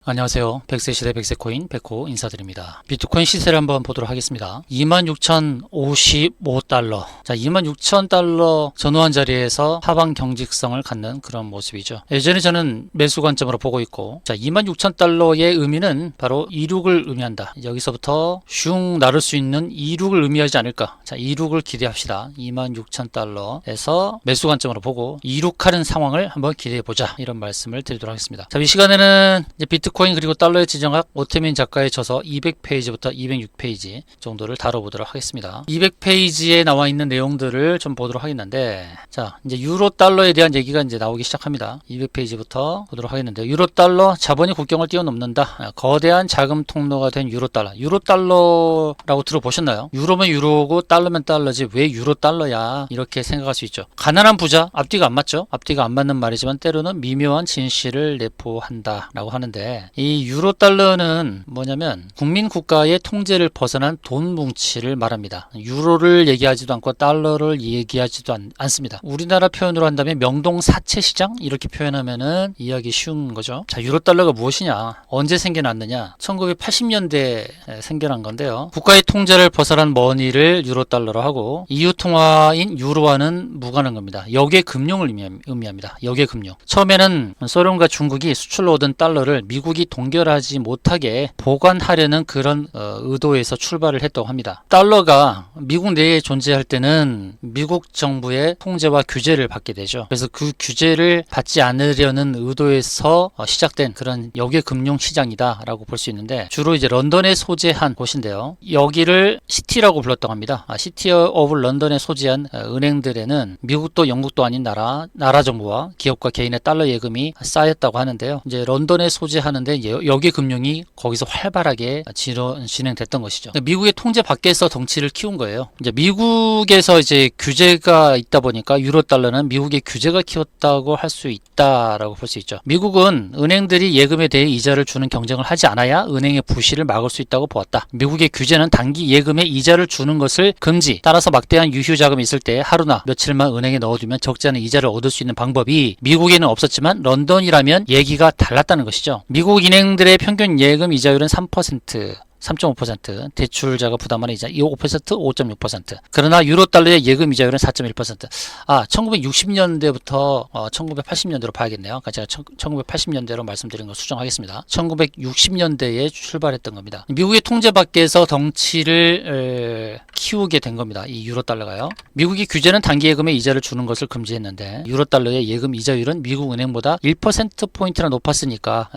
안녕하세요. 백세 시대 백세코인 백호 인사드립니다. 비트코인 시세를 한번 보도록 하겠습니다. 26,055달러. 자, 26,000달러 전후한 자리에서 하방 경직성을 갖는 그런 모습이죠. 예전에 저는 매수 관점으로 보고 있고, 자, 26,000달러의 의미는 바로 이륙을 의미한다. 여기서부터 슝 나를 수 있는 이륙을 의미하지 않을까. 자, 이륙을 기대합시다. 26,000달러에서 매수 관점으로 보고 이륙하는 상황을 한번 기대해 보자. 이런 말씀을 드리도록 하겠습니다. 자, 이 시간에는 이제 비트코인 그리고 달러의 지정학 오태민 작가의 저서 200페이지부터 206페이지 정도를 다뤄보도록 하겠습니다. 200페이지에 나와 있는 내용들을 좀 보도록 하겠는데, 자, 이제 유로 달러에 대한 얘기가 이제 나오기 시작합니다. 200페이지부터 보도록 하겠는데, 유로 달러 자본이 국경을 뛰어넘는다. 거대한 자금 통로가 된 유로 달러. 유로 달러라고 들어보셨나요? 유로면 유로고 달러면 달러지 왜 유로 달러야? 이렇게 생각할 수 있죠. 가난한 부자, 앞뒤가 안 맞죠? 앞뒤가 안 맞는 말이지만 때로는 미묘한 진실을 내포한다라고 하는데, 이 유로 달러는 뭐냐면 국민 국가의 통제를 벗어난 돈 뭉치를 말합니다. 유로를 얘기하지도 않고 달러를 얘기하지도 않습니다. 우리나라 표현으로 한다면 명동사채 시장 이렇게 표현하면은 이해하기 쉬운 거죠. 자, 유로 달러가 무엇이냐? 언제 생겨났느냐? 1980년대에 생겨난 건데요. 국가의 통제를 벗어난 머니를 유로 달러로 하고 EU 통화인 유로와는 무관한 겁니다. 역의 금융을 의미합니다. 역의 금융. 처음에는 소련과 중국이 수출로 얻은 달러를 미국이 동결하지 못하게 보관하려는 그런 의도에서 출발을 했다고 합니다. 달러가 미국 내에 존재할 때는 미국 정부의 통제와 규제를 받게 되죠. 그래서 그 규제를 받지 않으려는 의도에서 시작된 그런 역의 금융 시장이다라고 볼 수 있는데, 주로 이제 런던에 소재한 곳인데요. 여기를 시티라고 불렀다고 합니다. 시티 오브 런던에 소재한 은행들에는 미국도 영국도 아닌 나라 정부와 기업과 개인의 달러 예금이 쌓였다고 하는데요. 이제 런던에 소재하는데 역의 금융이 거기서 활발하게 진행됐던 것이죠. 미국의 통제 밖에서 덩치를 키운 거예요. 이제 미국에서 이제 규제가 있다 보니까 유로 달러는 미국의 규제가 키웠다고 할 수 있다라고 볼 수 있죠. 미국은 은행들이 예금에 대해 이자를 주는 경쟁을 하지 않아야 은행의 부실을 막을 수 있다고 보았다. 미국의 규제는 단기 예금에 이자를 주는 것을 금지. 따라서 막대한 유휴 자금이 있을 때 하루나 며칠만 은행에 넣어두면 적지 않은 이자를 얻을 수 있는 방법이 미국에는 없었지만 런던이라면 얘기가 달랐다는 것이죠. 미국 은행들의 평균 예금 이자율은 3%, 3.5%, 대출자가 부담하는 이자 5%, 5.6%. 그러나 유로 달러의 예금 이자율은 4.1%. 1960년대부터 1980년대로 봐야겠네요. 제가 1980년대로 말씀드린 거 수정하겠습니다. 1960년대에 출발했던 겁니다. 미국의 통제 밖에서 덩치를 키우게 된 겁니다. 이 유로 달러가요. 미국이 규제는 단기 예금에 이자를 주는 것을 금지했는데, 유로 달러의 예금 이자율은 미국 은행보다 1%포인트나 높았으니까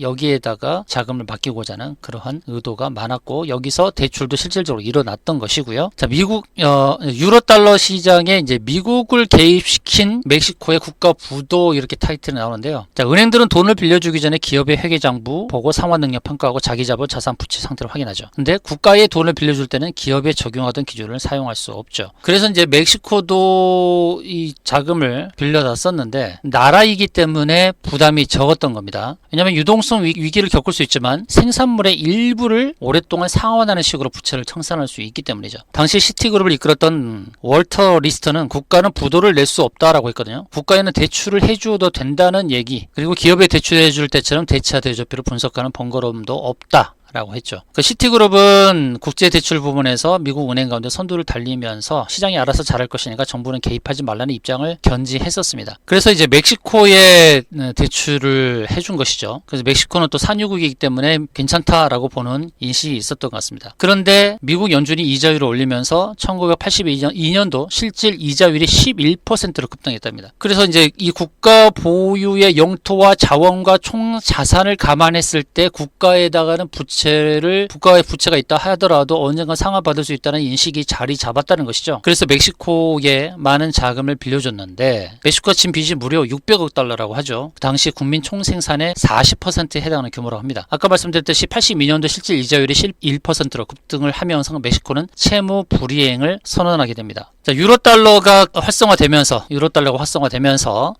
여기에다가 자금을 맡기고자 하는 그러한 의도가 많았고, 여기서 대출도 실질적으로 일어났던 것이고요. 자, 미국 유로 달러 시장에 이제 미국을 개입시킨 멕시코의 국가 부도 이렇게 타이틀이 나오는데요. 자, 은행들은 돈을 빌려주기 전에 기업의 회계장부 보고 상환 능력 평가하고 자기 자본 자산 부채 상태를 확인하죠. 근데 국가에 돈을 빌려줄 때는 기업에 적용하던 기준을 사용할 수 없죠. 그래서 이제 멕시코도 이 자금을 빌려다 썼는데 나라이기 때문에 부담이 적었던 겁니다. 왜냐하면 유동성 위기를 겪을 수 있지만 생산물의 일부를 오랫동안 상환하는 식으로 부채를 청산할 수 있기 때문이죠. 당시 시티그룹을 이끌었던 월터 리스터는 국가는 부도를 낼 수 없다라고 했거든요. 국가에는 대출을 해주어도 된다는 얘기, 그리고 기업에 대출해줄 때처럼 대차 대조비를 분석하는 번거로움도 없다 라고 했죠. 그 시티그룹은 국제대출 부분에서 미국 은행 가운데 선두를 달리면서 시장이 알아서 잘할 것이니까 정부는 개입하지 말라는 입장을 견지했었습니다. 그래서 이제 멕시코에 대출을 해준 것이죠. 그래서 멕시코는 또 산유국이기 때문에 괜찮다라고 보는 인식이 있었던 것 같습니다. 그런데 미국 연준이 이자율을 올리면서 1982년도 실질 이자율이 11%로 급등했답니다. 그래서 이제 이 국가 보유의 영토와 자원과 총 자산을 감안했을 때 국가에다가는 국가의 부채가 있다 하더라도 언젠가 상환받을 수 있다는 인식이 자리 잡았다는 것이죠. 그래서 멕시코에 많은 자금을 빌려줬는데, 멕시코가 진 빚이 무려 600억 달러라고 하죠. 당시 국민 총생산의 40%에 해당하는 규모라고 합니다. 아까 말씀드렸듯이 82년도 실질 이자율이 11%로 급등을 하면서 멕시코는 채무 불이행을 선언하게 됩니다. 자, 유로 달러가 활성화되면서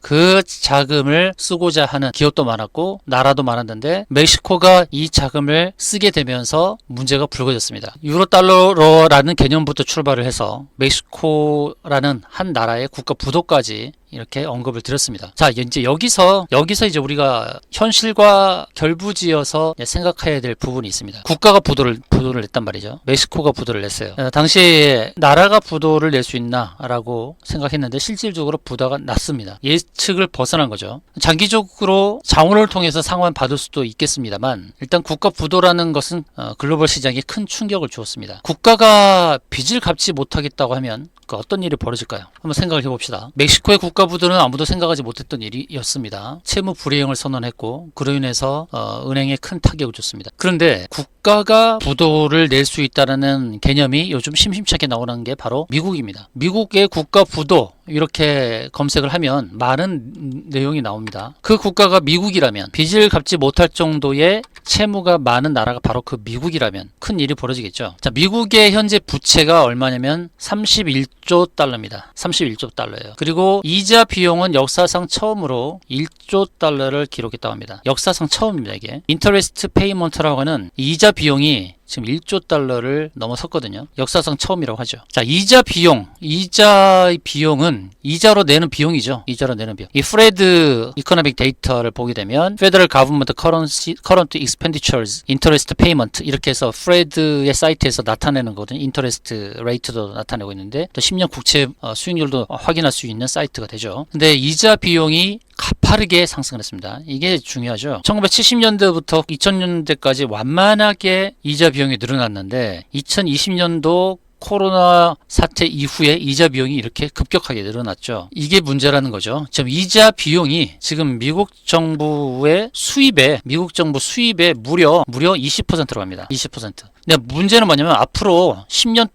그 자금을 쓰고자 하는 기업도 많았고 나라도 많았는데, 멕시코가 이 자금을 쓰게 되면서 문제가 불거졌습니다. 유로 달러라는 개념부터 출발을 해서 멕시코라는 한 나라의 국가 부도까지 이렇게 언급을 드렸습니다. 자, 이제 여기서 이제 우리가 현실과 결부지어서 생각해야 될 부분이 있습니다. 국가가 부도를 냈단 말이죠. 멕시코가 부도를 냈어요. 당시에 나라가 부도를 낼 수 있나라고 생각했는데 실질적으로 부도가 났습니다. 예측을 벗어난 거죠. 장기적으로 자원을 통해서 상환 받을 수도 있겠습니다만 일단 국가 부도라는 것은 글로벌 시장에 큰 충격을 주었습니다. 국가가 빚을 갚지 못하겠다고 하면 어떤 일이 벌어질까요? 한번 생각을 해봅시다. 멕시코의 국가 부도는 아무도 생각하지 못했던 일이었습니다. 채무 불이행을 선언했고 그로 인해서 은행에 큰 타격을 줬습니다. 그런데 국가가 부도를 낼 수 있다는 개념이 요즘 심심찮게 나오는 게 바로 미국입니다. 미국의 국가 부도 이렇게 검색을 하면 많은 내용이 나옵니다. 그 국가가 미국이라면 빚을 갚지 못할 정도의 채무가 많은 나라가 바로 그 미국이라면 큰 일이 벌어지겠죠. 자, 미국의 현재 부채가 얼마냐면 31조 달러입니다. 31조 달러예요. 그리고 이자 비용은 역사상 처음으로 1조 달러를 기록했다고 합니다. 역사상 처음입니다, 이게. 인터레스트 페이먼트라고 하는 이자 비용이 지금 1조 달러를 넘어섰거든요. 역사상 처음이라고 하죠. 자, 이자의 비용은 이자로 내는 비용이죠. 이자로 내는 비용. 이 프레드 이코노믹 데이터를 보게 되면 Federal Government Current Expenditures Interest Payment 이렇게 해서 프레드의 사이트에서 나타내는 거거든요. 인터레스트 레이트도 나타내고 있는데 또 10년 국채 수익률도 확인할 수 있는 사이트가 되죠. 근데 이자 비용이 가파르게 상승을 했습니다. 이게 중요하죠. 1970년대부터 2000년대까지 완만하게 이자 비용이 늘어났는데 2020년도 코로나 사태 이후에 이자 비용이 이렇게 급격하게 늘어났죠. 이게 문제라는 거죠. 지금 이자 비용이 지금 미국 정부 수입에 무려 20%로 갑니다. 20%. 근데 문제는 뭐냐면 앞으로 10년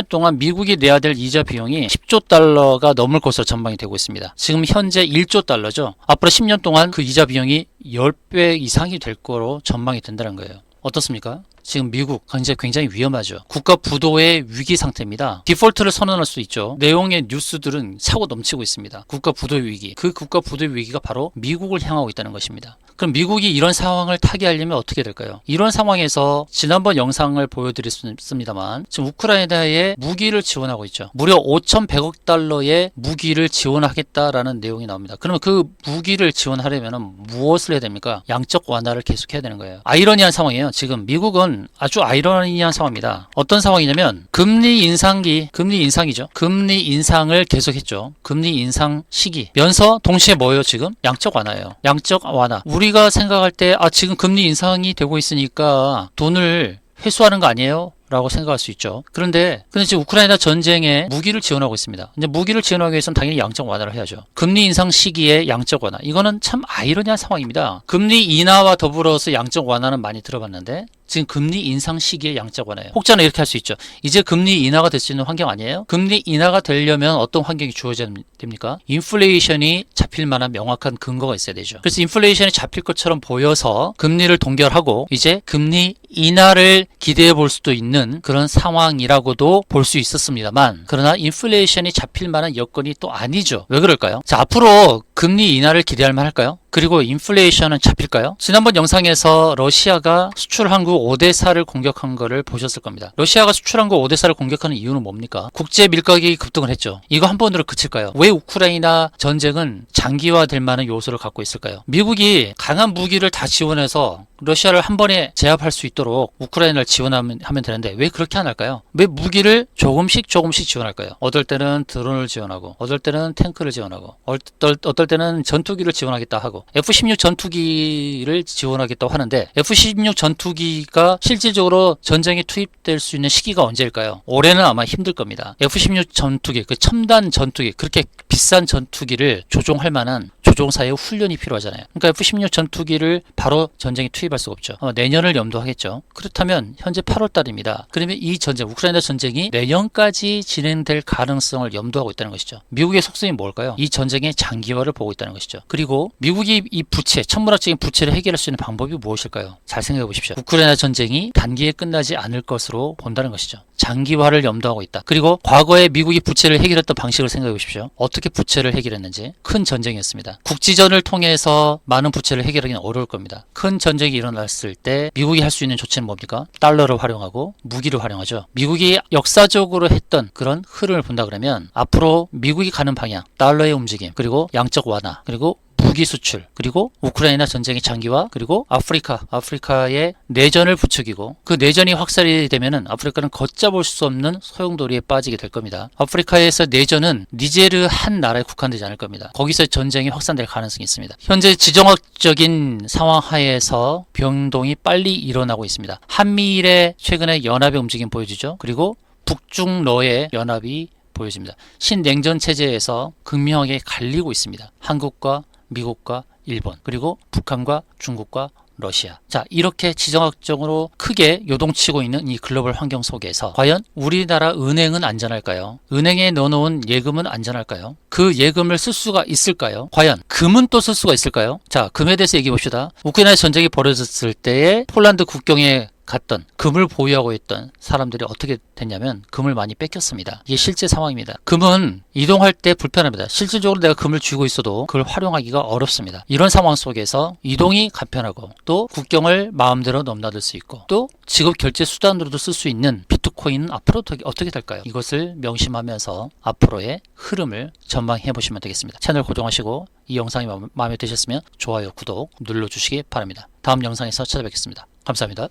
동안 미국이 내야 될 이자 비용이 10조 달러가 넘을 것으로 전망이 되고 있습니다. 지금 현재 1조 달러죠. 앞으로 10년 동안 그 이자 비용이 10배 이상이 될 거로 전망이 된다는 거예요. 어떻습니까? 지금 미국 굉장히 위험하죠. 국가 부도의 위기 상태입니다. 디폴트를 선언할 수 있죠. 내용의 뉴스들은 차고 넘치고 있습니다. 국가 부도의 위기. 그 국가 부도의 위기가 바로 미국을 향하고 있다는 것입니다. 그럼 미국이 이런 상황을 타개하려면 어떻게 될까요? 이런 상황에서 지난번 영상을 보여드렸습니다만 지금 우크라이나에 무기를 지원하고 있죠. 무려 5,100억 달러의 무기를 지원하겠다라는 내용이 나옵니다. 그러면 그 무기를 지원하려면 무엇을 해야 됩니까? 양적 완화를 계속해야 되는 거예요. 아이러니한 상황이에요. 지금 미국은 아주 아이러니한 상황입니다. 어떤 상황이냐면 금리 인상이죠. 금리 인상을 계속했죠. 금리 인상 시기면서 동시에 뭐예요? 지금 양적 완화예요. 양적 완화. 우리가 생각할 때 지금 금리 인상이 되고 있으니까 돈을 회수하는 거 아니에요? 라고 생각할 수 있죠. 그런데 지금 우크라이나 전쟁에 무기를 지원하고 있습니다. 이제 무기를 지원하기 위해서는 당연히 양적 완화를 해야죠. 금리 인상 시기에 양적 완화. 이거는 참 아이러니한 상황입니다. 금리 인하와 더불어서 양적 완화는 많이 들어봤는데 지금 금리 인상 시기에 양적 완화예요. 혹자는 이렇게 할 수 있죠. 이제 금리 인하가 될 수 있는 환경 아니에요? 금리 인하가 되려면 어떤 환경이 주어져야 됩니까? 인플레이션이 잡힐 만한 명확한 근거가 있어야 되죠. 그래서 인플레이션이 잡힐 것처럼 보여서 금리를 동결하고 이제 금리 인하를 기대해 볼 수도 있는 그런 상황이라고도 볼 수 있었습니다만 그러나 인플레이션이 잡힐 만한 여건이 또 아니죠. 왜 그럴까요? 자, 앞으로 금리 인하를 기대할 만할까요? 그리고 인플레이션은 잡힐까요? 지난번 영상에서 러시아가 수출항구 오데사를 공격한 거를 보셨을 겁니다. 러시아가 수출항구 오데사를 공격하는 이유는 뭡니까? 국제 밀가격이 급등을 했죠. 이거 한 번으로 그칠까요? 왜 우크라이나 전쟁은 장기화될 만한 요소를 갖고 있을까요? 미국이 강한 무기를 다 지원해서 러시아를 한 번에 제압할 수 있도록 우크라이나를 지원하면 되는데 왜 그렇게 안 할까요? 왜 무기를 조금씩 지원할까요? 어떨 때는 드론을 지원하고 어떨 때는 탱크를 지원하고 어떨 때는 전투기를 지원하겠다 하고 F-16 전투기를 지원하겠다고 하는데 F-16 전투기가 실질적으로 전쟁에 투입될 수 있는 시기가 언제일까요? 올해는 아마 힘들 겁니다. F-16 전투기, 그 첨단 전투기, 그렇게 비싼 전투기를 조종할 만한 조종사의 훈련이 필요하잖아요. 그러니까 F-16 전투기를 바로 전쟁에 투입할 수가 없죠. 내년을 염두하겠죠. 그렇다면 현재 8월 달입니다. 그러면 이 전쟁, 우크라이나 전쟁이 내년까지 진행될 가능성을 염두하고 있다는 것이죠. 미국의 속성이 뭘까요? 이 전쟁의 장기화를 보고 있다는 것이죠. 그리고 미국이 이 부채, 천문학적인 부채를 해결할 수 있는 방법이 무엇일까요? 잘 생각해 보십시오. 우크라이나 전쟁이 단기에 끝나지 않을 것으로 본다는 것이죠. 장기화를 염두하고 있다. 그리고 과거에 미국이 부채를 해결했던 방식을 생각해 보십시오. 어떻게 어떻게 부채를 해결했는지. 큰 전쟁이었습니다. 국지전을 통해서 많은 부채를 해결하기는 어려울 겁니다. 큰 전쟁이 일어났을 때 미국이 할 수 있는 조치는 뭡니까? 달러를 활용하고 무기를 활용하죠. 미국이 역사적으로 했던 그런 흐름을 본다 그러면 앞으로 미국이 가는 방향, 달러의 움직임, 그리고 양적 완화, 그리고 무기 수출, 그리고 우크라이나 전쟁의 장기화, 그리고 아프리카의 내전을 부추기고, 그 내전이 확산이 되면은 아프리카는 걷잡을 수 없는 소용돌이에 빠지게 될 겁니다. 아프리카에서 내전은 니제르 한 나라에 국한되지 않을 겁니다. 거기서 전쟁이 확산될 가능성이 있습니다. 현재 지정학적인 상황 하에서 변동이 빨리 일어나고 있습니다. 한미일의 최근에 연합의 움직임 보여주죠. 그리고 북중러의 연합이 보여집니다. 신냉전 체제에서 극명하게 갈리고 있습니다. 한국과 미국과 일본, 그리고 북한과 중국과 러시아. 자, 이렇게 지정학적으로 크게 요동치고 있는 이 글로벌 환경 속에서 과연 우리나라 은행은 안전할까요? 은행에 넣어놓은 예금은 안전할까요? 그 예금을 쓸 수가 있을까요? 과연 금은 또 쓸 수가 있을까요? 자, 금에 대해서 얘기해 봅시다. 우크라이나 전쟁이 벌어졌을 때에 폴란드 국경에 갔던 금을 보유하고 있던 사람들이 어떻게 됐냐면 금을 많이 뺏겼습니다. 이게 실제 상황입니다. 금은 이동할 때 불편합니다. 실질적으로 내가 금을 쥐고 있어도 그걸 활용하기가 어렵습니다. 이런 상황 속에서 이동이 간편하고 또 국경을 마음대로 넘나들 수 있고 또 지급 결제 수단으로도 쓸 수 있는 비트코인은 앞으로 어떻게 될까요? 이것을 명심하면서 앞으로의 흐름을 전망해 보시면 되겠습니다. 채널 고정하시고 이 영상이 마음에 드셨으면 좋아요, 구독 눌러주시기 바랍니다. 다음 영상에서 찾아뵙겠습니다. 감사합니다.